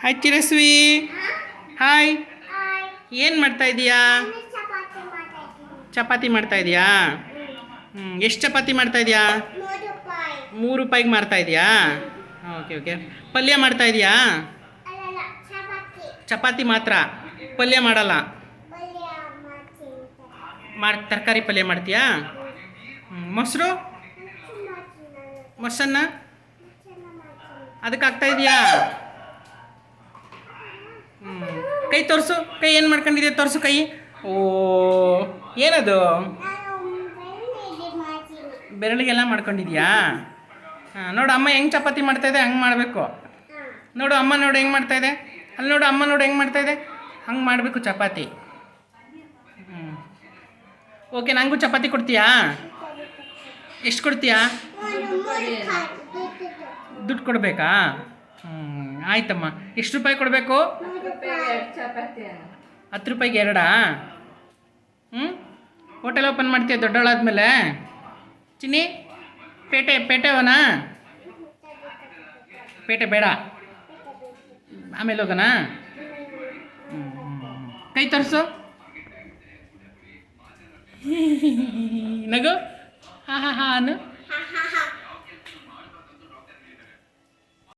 Hi ಚಿರಸ್ವಿ. Hi. ಏನು ಮಾಡ್ತಾ ಇದೀಯಾ? ಚಪಾತಿ ಮಾಡ್ತಾ ಇದೀಯಾ? ಎಷ್ಟು ಚಪಾತಿ ಮಾಡ್ತಾ ಇದೀಯಾ? 3 ರೂಪಾಯಿಗೆ ಮಾಡ್ತಾ ಇದೀಯಾ? Okay okay. ಪಲ್ಯ ಮಾಡ್ತಾ ಇದೀಯಾ? ಚಪಾತಿ ಮಾತ್ರ, ಪಲ್ಯ ಮಾಡಲ್ಲ. ತರಕಾರಿ ಪಲ್ಯ ಮಾಡ್ತೀಯಾ? ಮೊಸರು ಮೊಸನ್ನ ಅದಕ್ಕೆ ಆಗ್ತಾ ಇದೆಯಾ? ಕೈ ತೋರಿಸು. ಕೈ ಏನು ಮಾಡ್ಕೊಂಡಿದ್ಯಾ? ತೋರಿಸು ಕೈ. ಓ, ಏನದು? ಬೆರಳಿಗೆಲ್ಲ ಮಾಡ್ಕೊಂಡಿದ್ಯಾ? ನೋಡು ಅಮ್ಮ ಹೆಂಗೆ ಚಪಾತಿ ಮಾಡ್ತಾಯಿದೆ, ಹಂಗೆ ಮಾಡಬೇಕು. ನೋಡು ಅಮ್ಮ, ನೋಡು ಹೆಂಗೆ ಮಾಡ್ತಾಯಿದೆ. ಅಲ್ಲಿ ನೋಡು ಅಮ್ಮ, ನೋಡು ಹೆಂಗೆ ಮಾಡ್ತಾಯಿದೆ. ಹಂಗೆ ಮಾಡಬೇಕು ಚಪಾತಿ. ಓಕೆ, ನನಗೂ ಚಪಾತಿ ಕೊಡ್ತೀಯಾ? ಎಷ್ಟು ಕೊಡ್ತೀಯಾ? ದುಡ್ಡು ಕೊಡಬೇಕಾ? ಆಯ್ತಮ್ಮ. ಎಷ್ಟು ರೂಪಾಯಿ ಕೊಡಬೇಕು? 10 ರೂಪಾಯಿಗೆ ಎರಡಾ? ಹೋಟೆಲ್ ಓಪನ್ ಮಾಡ್ತೀಯ ದೊಡ್ಡವಳಾದ್ಮೇಲೆ? ಚಿನ್ನಿ, ಪೇಟೆವನಾ? ಪೇಟೆ ಬೇಡ, ಆಮೇಲೆ ಹೋಗೋಣ. ಕೈ ತೋರಿಸು. ನಗು. ಹಾ ಹಾ ಹಾ ಅನ್ನು.